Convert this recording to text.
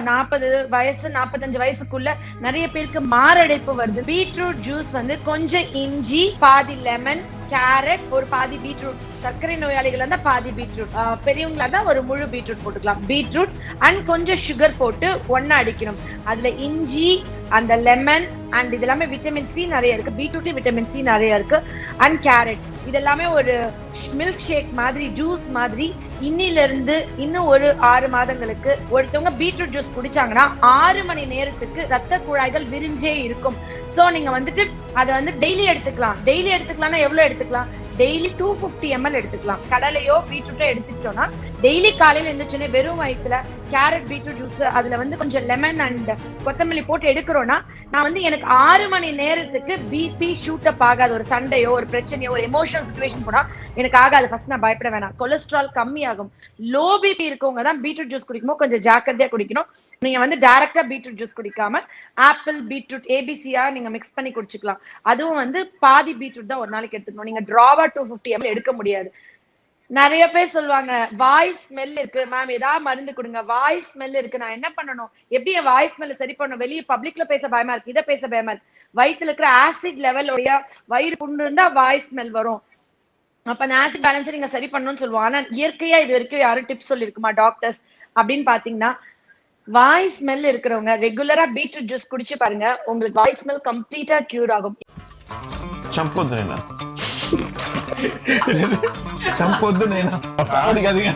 40 வயசு 45 வயசுக்குள்ள நிறைய பேருக்கு மாரடைப்பு வருது. பீட்ரூட் ஜூஸ் வந்து கொஞ்சம் இஞ்சி, பாதி லெமன், கேரட், ஒரு பாதி பீட்ரூட். சர்க்கரை நோயாளிகள் இருந்தா பாதி பீட்ரூட், பெரியவங்களா இருந்தா ஒரு முழு பீட்ரூட் போட்டுக்கலாம். பீட்ரூட் அண்ட் கொஞ்சம் சுகர் போட்டு ஒண்ணா அடிக்கணும். அதுல இஞ்சி, அந்த லெமன் அண்ட் இது எல்லாமே விட்டமின் சி நிறைய இருக்கு. பீட்ரூட்லயும் விட்டமின் சி நிறைய இருக்கு. அண்ட் கேரட், இது எல்லாமே ஒரு மில்க் ஷேக் மாதிரி, ஜூஸ் மாதிரி. இன்னில இருந்து இன்னும் ஒரு 6 மாதங்களுக்கு ஒருத்தவங்க பீட்ரூட் ஜூஸ் குடிச்சாங்கன்னா 6 மணி நேரத்துக்கு ரத்த குழாய்கள் விரிஞ்சே இருக்கும். சோ நீங்க வந்துட்டு அதை வந்து டெய்லி எடுத்துக்கலாம். டெய்லி எடுத்துக்கலாம்னா எவ்வளவு எடுத்துக்கலாம்? டெய்லி 250 ml எடுத்துக்கலாம். கடலையோ பீட்ரூட்டோ எடுத்துக்கிட்டோம்னா டெய்லி காலையில எழுந்திரிச்சோன்னே வெறும் வயிற்றுல கேரட் பீட்ரூட் ஜூஸ், அதுல வந்து கொஞ்சம் லெமன் அண்ட் கொத்தமல்லி போட்டு எடுக்கிறோம்னா, நான் வந்து எனக்கு 6 மணி நேரத்துக்கு பிபி ஷூட் அப் ஆகாது. ஒரு சண்டையோ ஒரு பிரச்சனையோ ஒரு எமோஷனல் சிச்சுவேஷன் போனா எனக்கு ஆகாது. ஃபர்ஸ்ட் நான் பயப்பட வேணாம். கொலஸ்ட்ரால் கம்மி ஆகும். லோ பிபி இருக்கவங்க தான் பீட்ரூட் ஜூஸ் குடிக்கும்போது கொஞ்சம் ஜாக்கிரதையா குடிக்கணும். நீங்க வந்து டைரக்டா பீட்ரூட் ஜூஸ் குடிக்காம ஆப்பிள் பீட்ரூட் ஏபிசியா நீங்க மிக்ஸ் பண்ணி குடிச்சுக்கலாம். அதுவும் வந்து பாதி பீட்ரூட் தான் ஒரு நாளைக்கு எடுத்துக்கணும். நீங்க டிராவா 250 ml எடுக்க முடியாது. நிறைய பேர் சொல்லுவாங்க வாய் ஸ்மெல் இருக்கு மேம், ஏதாவது மருந்து கொடுங்க, வாய் ஸ்மெல் இருக்கு, நான் என்ன பண்ணணும், எப்படி என் வாய் ஸ்மெல் சரி பண்ணணும், வெளியே பப்ளிக்ல பேச பயமா இருக்கு, இதை பேச பயமா இருக்கு. வயிற்றுல இருக்கிற ஆசிட் லெவல் உடைய வயிறு புண்ணு இருந்தா வாய் ஸ்மெல் வரும். அப்ப அந்த ஆசிட் பேலன்ஸ் நீங்க சரி பண்ணணும்னு சொல்லுவோம். ஆனா இயற்கையா இது வரைக்கும் யாரும் டிப்ஸ் சொல்லிருக்குமா டாக்டர்ஸ் அப்படின்னு பாத்தீங்கன்னா, வாய் ஸ்மெல் இருக்கிறவங்க ரெகுலரா பீட்ரூட் ஜூஸ் குடிச்சு பாருங்க, உங்களுக்கு வாய் ஸ்மெல் கம்ப்ளீட்டா கியூர் ஆகும். சம்பொத்துனேனா சம்பொத்துனேனா சாப்பிடாதீங்க.